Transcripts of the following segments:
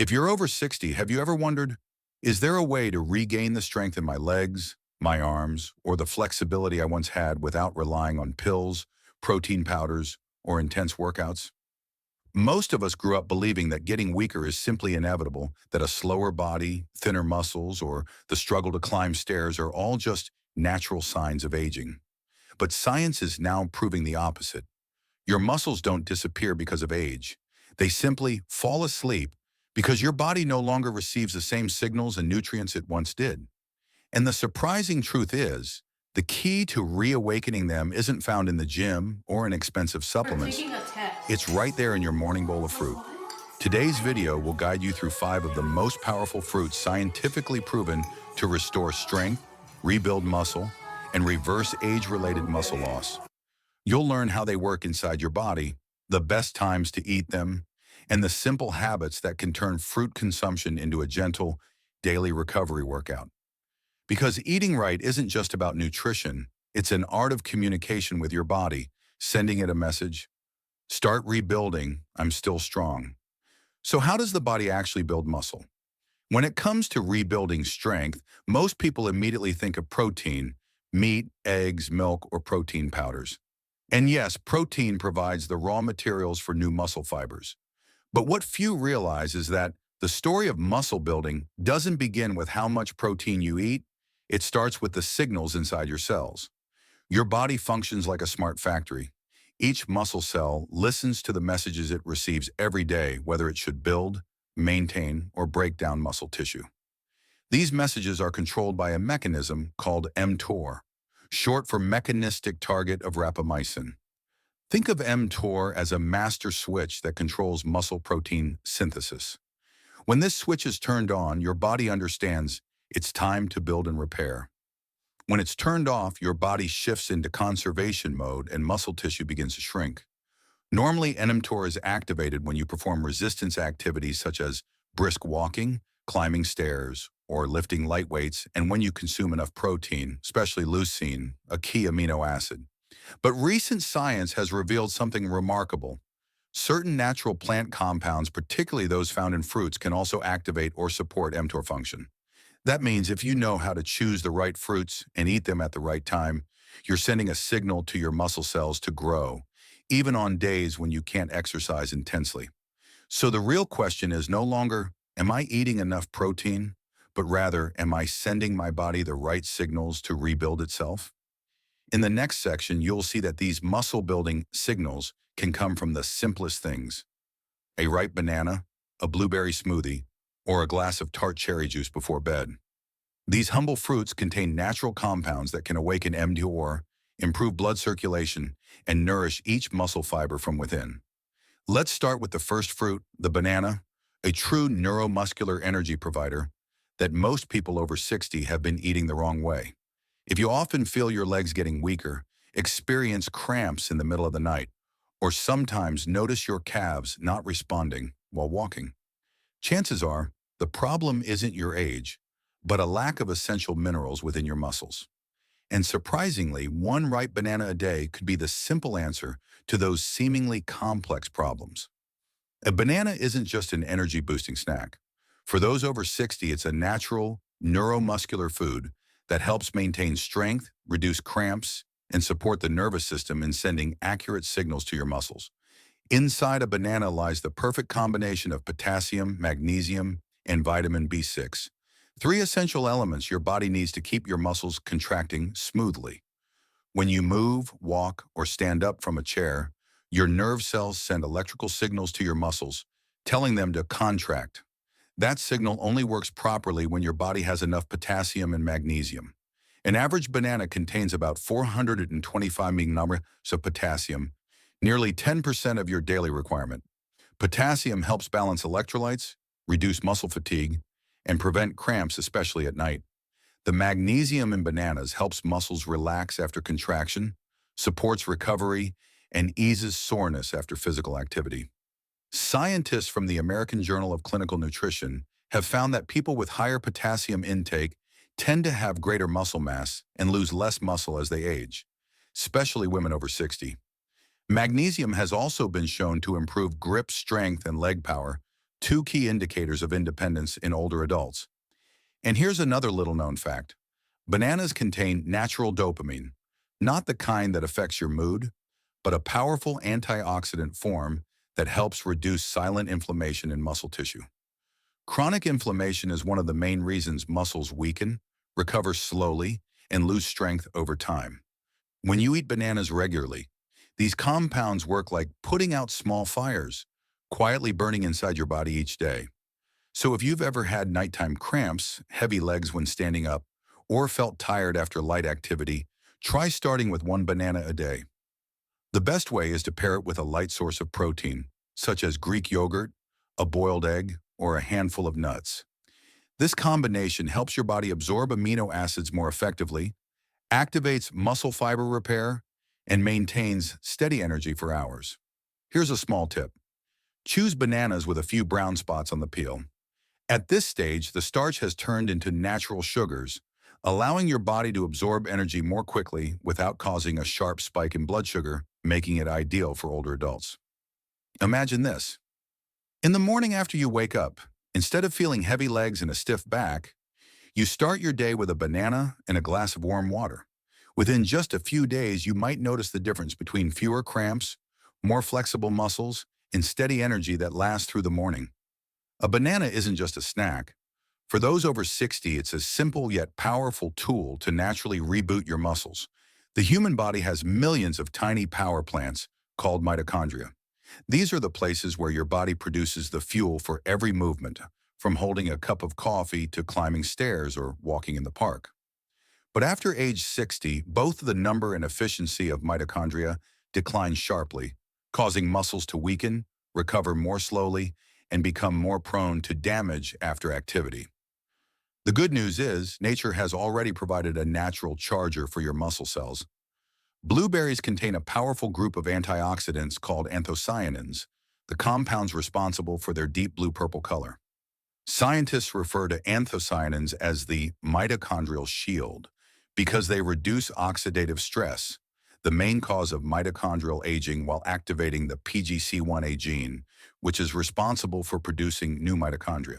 If you're over 60, have you ever wondered, is there a way to regain the strength in my legs, my arms, or the flexibility I once had without relying on pills, protein powders, or intense workouts? Most of us grew up believing that getting weaker is simply inevitable, that a slower body, thinner muscles, or the struggle to climb stairs are all just natural signs of aging. But science is now proving the opposite. Your muscles don't disappear because of age. They simply fall asleep because your body no longer receives the same signals and nutrients it once did. And the surprising truth is, the key to reawakening them isn't found in the gym or in expensive For supplements. taking a test. It's right there in your morning bowl of fruit. Today's video will guide you through 5 of the most powerful fruits scientifically proven to restore strength, rebuild muscle, and reverse age-related muscle loss. You'll learn how they work inside your body, the best times to eat them, and the simple habits that can turn fruit consumption into a gentle, daily recovery workout. Because eating right isn't just about nutrition, it's an art of communication with your body, sending it a message. Start rebuilding, I'm still strong. So how does the body actually build muscle? When it comes to rebuilding strength, most people immediately think of protein, meat, eggs, milk, or protein powders. And yes, protein provides the raw materials for new muscle fibers. But what few realize is that the story of muscle building doesn't begin with how much protein you eat. It starts with the signals inside your cells. Your body functions like a smart factory. Each muscle cell listens to the messages it receives every day, whether it should build, maintain, or break down muscle tissue. These messages are controlled by a mechanism called mTOR, short for mechanistic target of rapamycin. Think of mTOR as a master switch that controls muscle protein synthesis. When this switch is turned on, your body understands it's time to build and repair. When it's turned off, your body shifts into conservation mode and muscle tissue begins to shrink. Normally, mTOR is activated when you perform resistance activities such as brisk walking, climbing stairs, or lifting light weights, and when you consume enough protein, especially leucine, a key amino acid. But recent science has revealed something remarkable. Certain natural plant compounds, particularly those found in fruits, can also activate or support mTOR function. That means if you know how to choose the right fruits and eat them at the right time, you're sending a signal to your muscle cells to grow, even on days when you can't exercise intensely. So the real question is no longer, am I eating enough protein? But rather, am I sending my body the right signals to rebuild itself? In the next section, you'll see that these muscle-building signals can come from the simplest things: a ripe banana, a blueberry smoothie, or a glass of Tart cherry juice before bed. These humble fruits contain natural compounds that can awaken mTOR, improve blood circulation, and nourish each muscle fiber from within. Let's start with the first fruit, the banana, a true neuromuscular energy provider that most people over 60 have been eating the wrong way. If you often feel your legs getting weaker, experience cramps in the middle of the night, or sometimes notice your calves not responding while walking, chances are the problem isn't your age, but a lack of essential minerals within your muscles. And surprisingly, one ripe banana a day could be the simple answer to those seemingly complex problems. A banana isn't just an energy-boosting snack. For those over 60, it's a natural, neuromuscular food that helps maintain strength, reduce cramps, and support the nervous system in sending accurate signals to your muscles. Inside a banana lies the perfect combination of potassium, magnesium, and vitamin B6, 3 essential elements your body needs to keep your muscles contracting smoothly. When you move, walk, or stand up from a chair, your nerve cells send electrical signals to your muscles, telling them to contract. That signal only works properly when your body has enough potassium and magnesium. An average banana contains about 425 mg of potassium, nearly 10% of your daily requirement. Potassium helps balance electrolytes, reduce muscle fatigue, and prevent cramps, especially at night. The magnesium in bananas helps muscles relax after contraction, supports recovery, and eases soreness after physical activity. Scientists from the American Journal of Clinical Nutrition have found that people with higher potassium intake tend to have greater muscle mass and lose less muscle as they age, especially women over 60. Magnesium has also been shown to improve grip strength and leg power, two key indicators of independence in older adults. And here's another little-known fact. Bananas contain natural dopamine, not the kind that affects your mood, but a powerful antioxidant form that helps reduce silent inflammation in muscle tissue. Chronic inflammation is one of the main reasons muscles weaken, recover slowly, and lose strength over time. When you eat bananas regularly, these compounds work like putting out small fires, quietly burning inside your body each day. So if you've ever had nighttime cramps, heavy legs when standing up, or felt tired after light activity, try starting with one banana a day. The best way is to pair it with a light source of protein, such as Greek yogurt, a boiled egg, or a handful of nuts. This combination helps your body absorb amino acids more effectively, activates muscle fiber repair, and maintains steady energy for hours. Here's a small tip. Choose bananas with a few brown spots on the peel. At this stage, the starch has turned into natural sugars, allowing your body to absorb energy more quickly without causing a sharp spike in blood sugar, making it ideal for older adults. Imagine this. In the morning after you wake up, instead of feeling heavy legs and a stiff back, you start your day with a banana and a glass of warm water. Within just a few days, you might notice the difference between fewer cramps, more flexible muscles, and steady energy that lasts through the morning. A banana isn't just a snack. For those over 60, it's a simple yet powerful tool to naturally reboot your muscles. The human body has millions of tiny power plants called mitochondria. These are the places where your body produces the fuel for every movement, from holding a cup of coffee to climbing stairs or walking in the park. But after age 60, both the number and efficiency of mitochondria decline sharply, causing muscles to weaken, recover more slowly, and become more prone to damage after activity. The good news is, nature has already provided a natural charger for your muscle cells. Blueberries contain a powerful group of antioxidants called anthocyanins, the compounds responsible for their deep blue-purple color. Scientists refer to anthocyanins as the mitochondrial shield because they reduce oxidative stress, the main cause of mitochondrial aging, while activating the PGC1A gene, which is responsible for producing new mitochondria.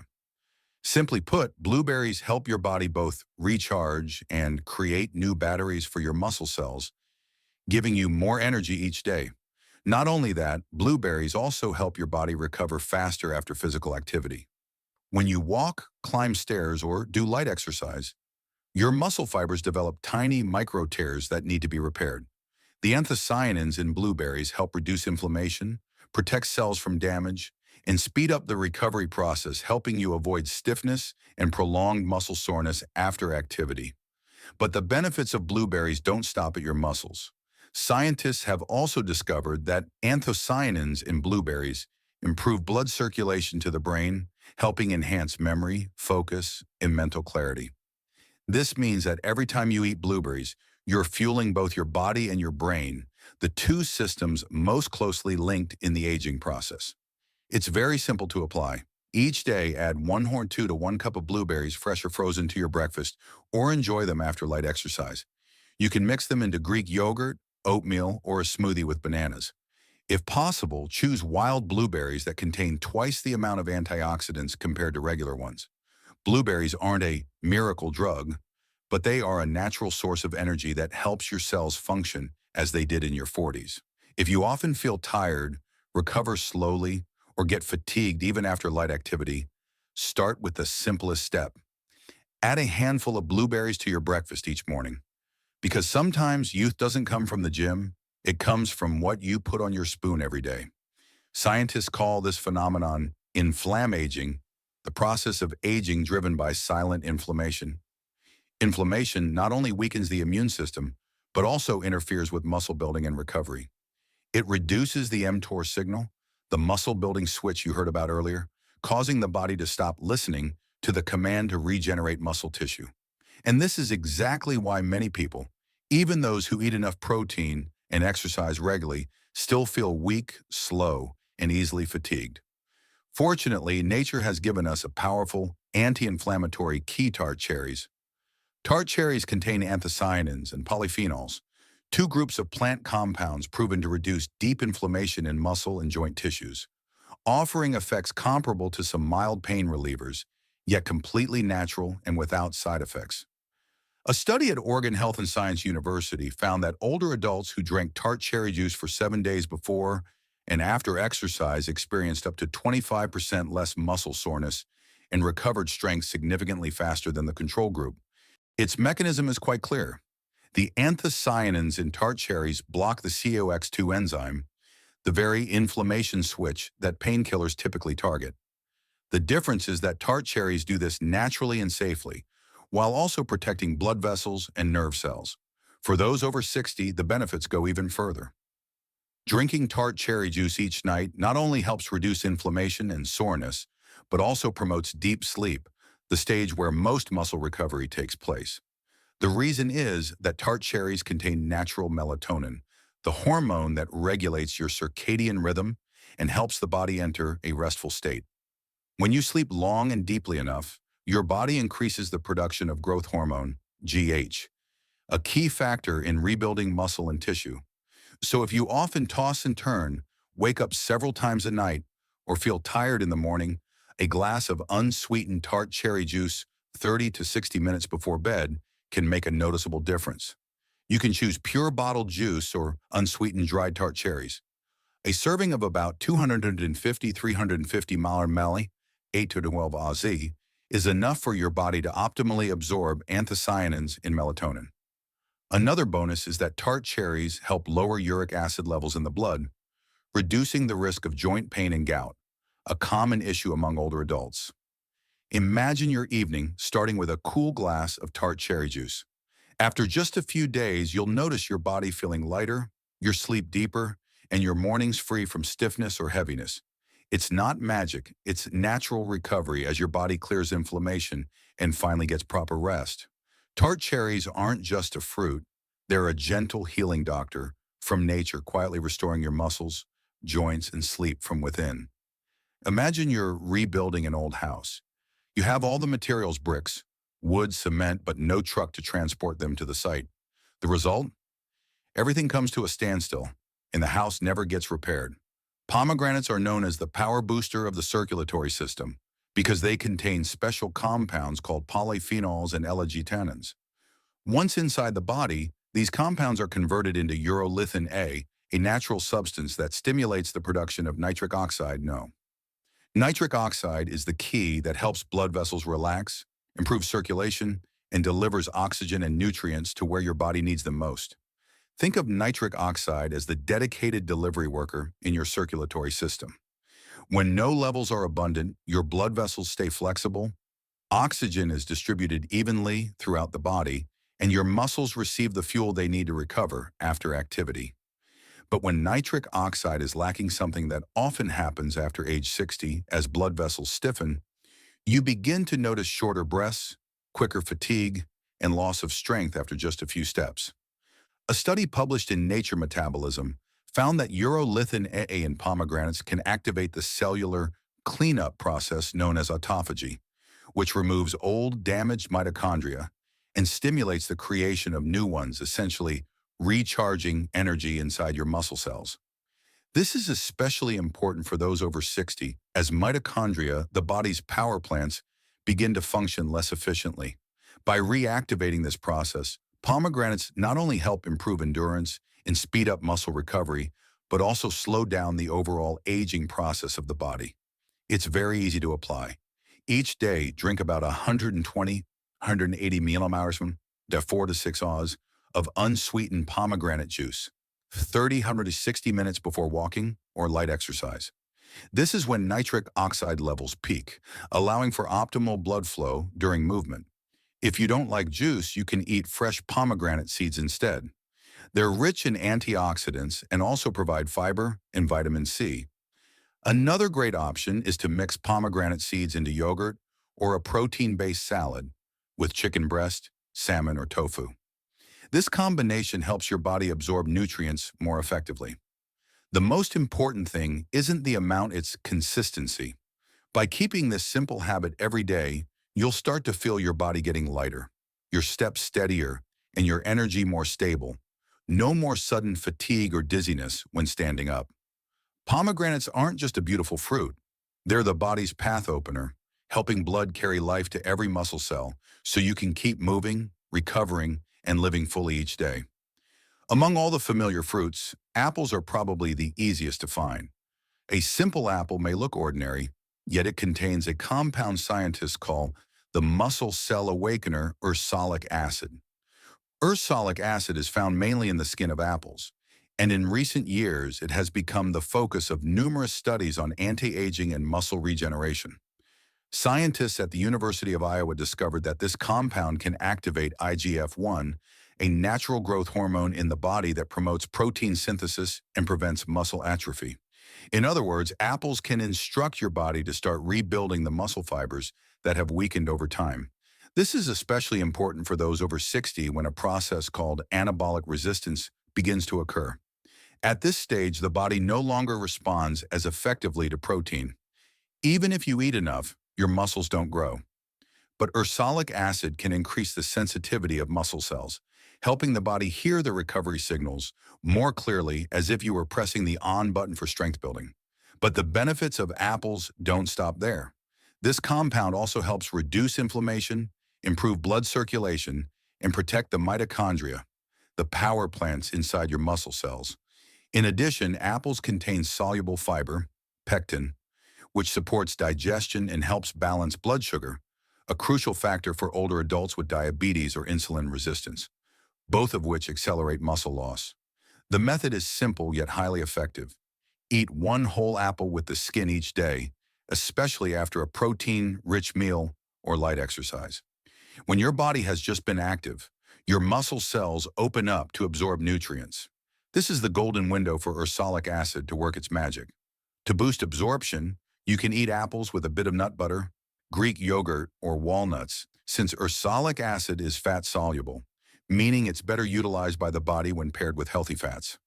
Simply put, blueberries help your body both recharge and create new batteries for your muscle cells, giving you more energy each day. Not only that, blueberries also help your body recover faster after physical activity. When you walk, climb stairs, or do light exercise, your muscle fibers develop tiny micro tears that need to be repaired. The anthocyanins in blueberries help reduce inflammation, protect cells from damage, and speed up the recovery process, helping you avoid stiffness and prolonged muscle soreness after activity. But the benefits of blueberries don't stop at your muscles. Scientists have also discovered that anthocyanins in blueberries improve blood circulation to the brain, helping enhance memory, focus, and mental clarity. This means that every time you eat blueberries, you're fueling both your body and your brain, the two systems most closely linked in the aging process. It's very simple to apply. Each day, add 1 horn-2 to 1 cup of blueberries, fresh or frozen, to your breakfast, or enjoy them after light exercise. You can mix them into Greek yogurt, oatmeal, or a smoothie with bananas. If possible, choose wild blueberries that contain twice the amount of antioxidants compared to regular ones. Blueberries aren't a miracle drug, but they are a natural source of energy that helps your cells function as they did in your 40s. If you often feel tired, recover slowly, or get fatigued even after light activity, start with the simplest step. Add a handful of blueberries to your breakfast each morning. Because sometimes youth doesn't come from the gym, it comes from what you put on your spoon every day. Scientists call this phenomenon inflammaging, the process of aging driven by silent inflammation. Inflammation not only weakens the immune system, but also interferes with muscle building and recovery. It reduces the mTOR signal, the muscle-building switch you heard about earlier, causing the body to stop listening to the command to regenerate muscle tissue. And this is exactly why many people, even those who eat enough protein and exercise regularly, still feel weak, slow, and easily fatigued. Fortunately, nature has given us a powerful anti-inflammatory key Tart cherries. Tart cherries contain anthocyanins and polyphenols, two groups of plant compounds proven to reduce deep inflammation in muscle and joint tissues. offering effects comparable to some mild pain relievers, yet completely natural and without side effects. A study at Oregon Health and Science University found that older adults who drank tart cherry juice for 7 days before and after exercise experienced up to 25% less muscle soreness and recovered strength significantly faster than the control group. Its mechanism is quite clear. The anthocyanins in tart cherries block the COX-2 enzyme, the very inflammation switch that painkillers typically target. The difference is that tart cherries do this naturally and safely, while also protecting blood vessels and nerve cells. For those over 60, the benefits go even further. Drinking tart cherry juice each night not only helps reduce inflammation and soreness, but also promotes deep sleep, the stage where most muscle recovery takes place. The reason is that tart cherries contain natural melatonin, the hormone that regulates your circadian rhythm and helps the body enter a restful state. When you sleep long and deeply enough, your body increases the production of growth hormone, GH, a key factor in rebuilding muscle and tissue. So if you often toss and turn, wake up several times a night, or feel tired in the morning, a glass of unsweetened tart cherry juice 30 to 60 minutes before bed can make a noticeable difference. You can choose pure bottled juice or unsweetened dried tart cherries. A serving of about 250-350 ml, 8 to 12 Oz, is enough for your body to optimally absorb anthocyanins in melatonin. Another bonus is that tart cherries help lower uric acid levels in the blood, reducing the risk of joint pain and gout, a common issue among older adults. Imagine your evening starting with a cool glass of tart cherry juice. After just a few days, you'll notice your body feeling lighter, your sleep deeper, and your mornings free from stiffness or heaviness. It's not magic, it's natural recovery as your body clears inflammation and finally gets proper rest. Tart cherries aren't just a fruit, they're a gentle healing doctor from nature, quietly restoring your muscles, joints, and sleep from within. Imagine you're rebuilding an old house. You have all the materials, bricks, wood, cement, but no truck to transport them to the site. The result? Everything comes to a standstill, and the house never gets repaired. Pomegranates are known as the power booster of the circulatory system because they contain special compounds called polyphenols and L-arginine's. Once inside the body, these compounds are converted into urolithin a natural substance that stimulates the production of nitric oxide, NO. Nitric oxide is the key that helps blood vessels relax, improves circulation, and delivers oxygen and nutrients to where your body needs them most. Think of nitric oxide as the dedicated delivery worker in your circulatory system. When NO levels are abundant, your blood vessels stay flexible, oxygen is distributed evenly throughout the body, and your muscles receive the fuel they need to recover after activity. But when nitric oxide is lacking, something that often happens after age 60 as blood vessels stiffen, you begin to notice shorter breaths, quicker fatigue, and loss of strength after just a few steps. A study published in Nature Metabolism found that urolithin A in pomegranates can activate the cellular cleanup process known as autophagy, which removes old, damaged mitochondria and stimulates the creation of new ones, essentially recharging energy inside your muscle cells. This is especially important for those over 60, as mitochondria, the body's power plants, begin to function less efficiently. By reactivating this process, pomegranates not only help improve endurance and speed up muscle recovery, but also slow down the overall aging process of the body. It's very easy to apply. Each day, drink about 120-180 milliliters, 4 to 6 Oz, of unsweetened pomegranate juice, 30 to 60 minutes before walking or light exercise. This is when nitric oxide levels peak, allowing for optimal blood flow during movement. If you don't like juice, you can eat fresh pomegranate seeds instead. They're rich in antioxidants and also provide fiber and vitamin C. Another great option is to mix pomegranate seeds into yogurt or a protein-based salad with chicken breast, salmon, or tofu. This combination helps your body absorb nutrients more effectively. The most important thing isn't the amount, it's consistency. By keeping this simple habit every day, you'll start to feel your body getting lighter, your steps steadier, and your energy more stable. No more sudden fatigue or dizziness when standing up. Pomegranates aren't just a beautiful fruit. They're the body's path opener, helping blood carry life to every muscle cell so you can keep moving, recovering, and living fully each day. Among all the familiar fruits, apples are probably the easiest to find. A simple apple may look ordinary, yet it contains a compound scientists call the muscle cell awakener ursolic acid. Ursolic acid is found mainly in the skin of apples, and in recent years it has become the focus of numerous studies on anti-aging and muscle regeneration. Scientists at the University of Iowa discovered that this compound can activate IGF-1, a natural growth hormone in the body that promotes protein synthesis and prevents muscle atrophy. In other words, apples can instruct your body to start rebuilding the muscle fibers that have weakened over time. This is especially important for those over 60 when a process called anabolic resistance begins to occur. At this stage, the body no longer responds as effectively to protein. Even if you eat enough, your muscles don't grow. But ursolic acid can increase the sensitivity of muscle cells, helping the body hear the recovery signals more clearly as if you were pressing the on button for strength building. But the benefits of apples don't stop there. This compound also helps reduce inflammation, improve blood circulation, and protect the mitochondria, the power plants inside your muscle cells. In addition, apples contain soluble fiber, pectin, which supports digestion and helps balance blood sugar, a crucial factor for older adults with diabetes or insulin resistance, both of which accelerate muscle loss. The method is simple yet highly effective. Eat one whole apple with the skin each day, especially after a protein-rich meal or light exercise. When your body has just been active, your muscle cells open up to absorb nutrients. This is the golden window for ursolic acid to work its magic. To boost absorption, you can eat apples with a bit of nut butter, Greek yogurt, or walnuts, since ursolic acid is fat-soluble, meaning it's better utilized by the body when paired with healthy fats.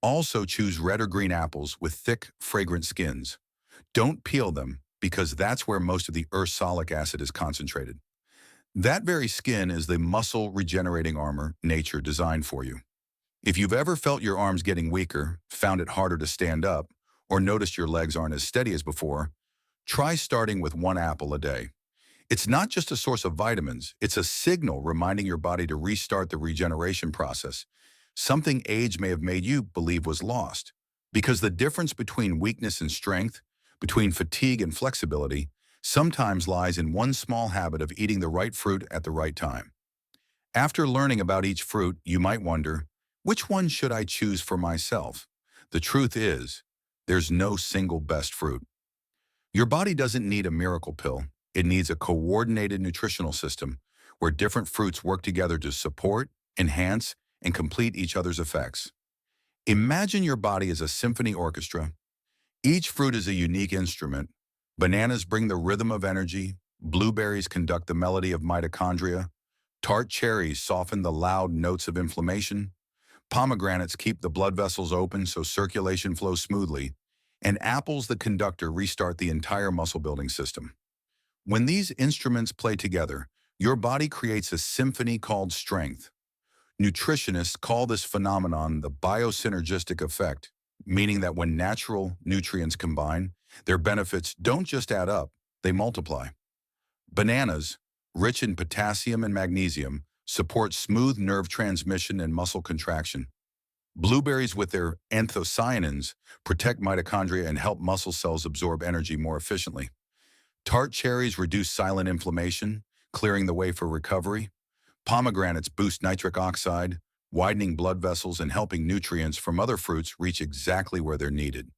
Also choose red or green apples with thick, fragrant skins. Don't peel them because that's where most of the ursolic acid is concentrated. That very skin is the muscle regenerating armor nature designed for you. If you've ever felt your arms getting weaker, found it harder to stand up, or noticed your legs aren't as steady as before, try starting with one apple a day. It's not just a source of vitamins, it's a signal reminding your body to restart the regeneration process, something age may have made you believe was lost. Because the difference between weakness and strength, between fatigue and flexibility, sometimes lies in one small habit of eating the right fruit at the right time. After learning about each fruit, you might wonder, which one should I choose for myself? The truth is, there's no single best fruit. Your body doesn't need a miracle pill. It needs a coordinated nutritional system where different fruits work together to support, enhance, and complete each other's effects. Imagine your body as a symphony orchestra. Each fruit is a unique instrument. Bananas bring the rhythm of energy, blueberries conduct the melody of mitochondria, tart cherries soften the loud notes of inflammation, pomegranates keep the blood vessels open so circulation flows smoothly, and apples, the conductor, restart the entire muscle-building system. When these instruments play together, your body creates a symphony called strength. Nutritionists call this phenomenon the biosynergistic effect, meaning that when natural nutrients combine, their benefits don't just add up, they multiply. Bananas, rich in potassium and magnesium, support smooth nerve transmission and muscle contraction. Blueberries with their anthocyanins protect mitochondria and help muscle cells absorb energy more efficiently. Tart cherries reduce silent inflammation, clearing the way for recovery. Pomegranates boost nitric oxide, widening blood vessels and helping nutrients from other fruits reach exactly where they're needed.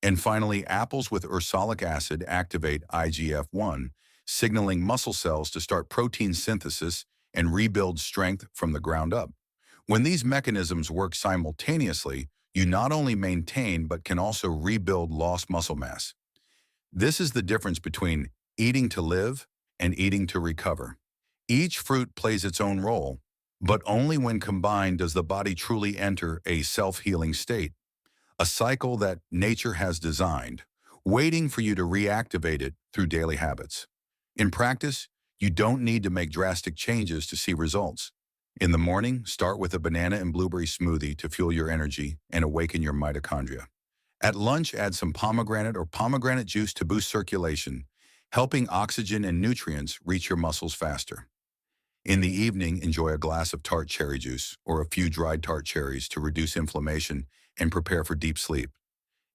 And finally, apples with ursolic acid activate IGF-1, signaling muscle cells to start protein synthesis and rebuild strength from the ground up. When these mechanisms work simultaneously, you not only maintain but can also rebuild lost muscle mass. This is the difference between eating to live and eating to recover. Each fruit plays its own role, but only when combined does the body truly enter a self-healing state, a cycle that nature has designed, waiting for you to reactivate it through daily habits. In practice, you don't need to make drastic changes to see results. In the morning, start with a banana and blueberry smoothie to fuel your energy and awaken your mitochondria. At lunch, add some pomegranate juice to boost circulation, helping oxygen and nutrients reach your muscles faster. In the evening, enjoy a glass of tart cherry juice or a few dried tart cherries to reduce inflammation and prepare for deep sleep.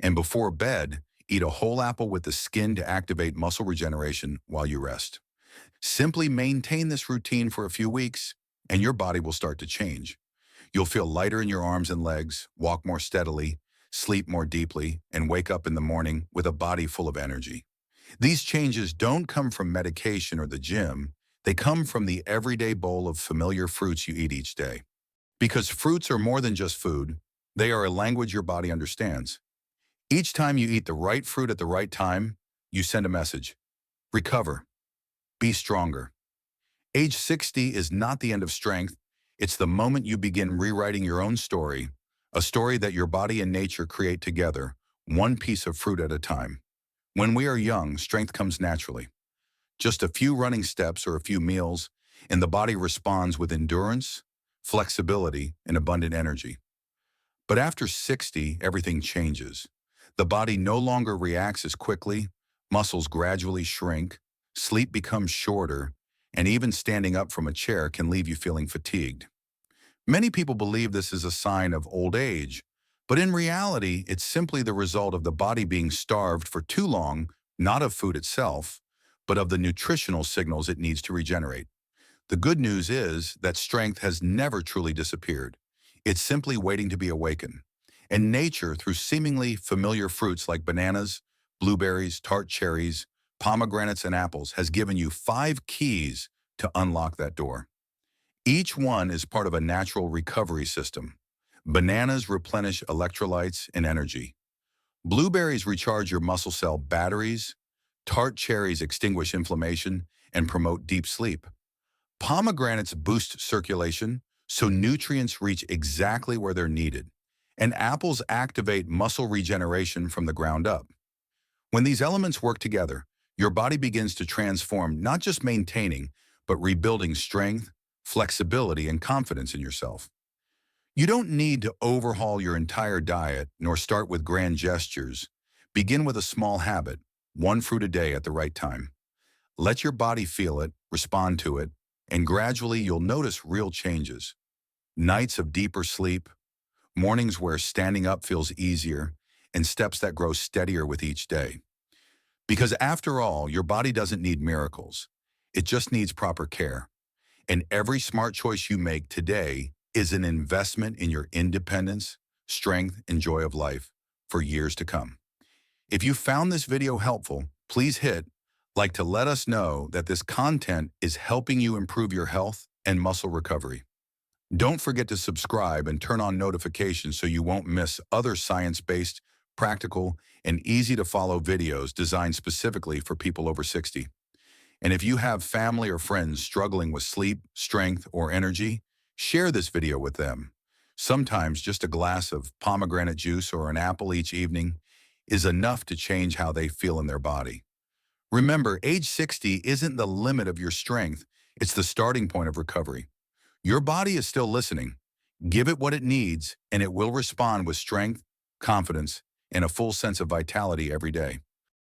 And before bed, eat a whole apple with the skin to activate muscle regeneration while you rest. Simply maintain this routine for a few weeks, and your body will start to change. You'll feel lighter in your arms and legs, walk more steadily, sleep more deeply, and wake up in the morning with a body full of energy. These changes don't come from medication or the gym. They come from the everyday bowl of familiar fruits you eat each day. Because fruits are more than just food, they are a language your body understands. Each time you eat the right fruit at the right time, you send a message. Recover. Be stronger. Age 60 is not the end of strength. It's the moment you begin rewriting your own story, a story that your body and nature create together, one piece of fruit at a time. When we are young, strength comes naturally. Just a few running steps or a few meals, and the body responds with endurance, flexibility, and abundant energy. But after 60, everything changes. The body no longer reacts as quickly, muscles gradually shrink, sleep becomes shorter, and even standing up from a chair can leave you feeling fatigued. Many people believe this is a sign of old age, but in reality, it's simply the result of the body being starved for too long, not of food itself, but of the nutritional signals it needs to regenerate. The good news is that strength has never truly disappeared. It's simply waiting to be awakened. And nature, through seemingly familiar fruits like bananas, blueberries, tart cherries, pomegranates, and apples, has given you 5 keys to unlock that door. Each one is part of a natural recovery system. Bananas replenish electrolytes and energy. Blueberries recharge your muscle cell batteries. Tart cherries extinguish inflammation and promote deep sleep. Pomegranates boost circulation, so nutrients reach exactly where they're needed. And apples activate muscle regeneration from the ground up. When these elements work together, your body begins to transform, not just maintaining, but rebuilding strength, flexibility, and confidence in yourself. You don't need to overhaul your entire diet, nor start with grand gestures. Begin with a small habit, one fruit a day at the right time. Let your body feel it, respond to it, and gradually you'll notice real changes. Nights of deeper sleep, mornings where standing up feels easier, and steps that grow steadier with each day. Because after all, your body doesn't need miracles. It just needs proper care. And every smart choice you make today is an investment in your independence, strength, and joy of life for years to come. If you found this video helpful, please hit like to let us know that this content is helping you improve your health and muscle recovery. Don't forget to subscribe and turn on notifications so you won't miss other science-based, practical, and easy-to-follow videos designed specifically for people over 60. And if you have family or friends struggling with sleep, strength, or energy, share this video with them. Sometimes just a glass of pomegranate juice or an apple each evening is enough to change how they feel in their body. Remember, age 60 isn't the limit of your strength. It's the starting point of recovery. Your body is still listening. Give it what it needs, and it will respond with strength, confidence, and a full sense of vitality every day.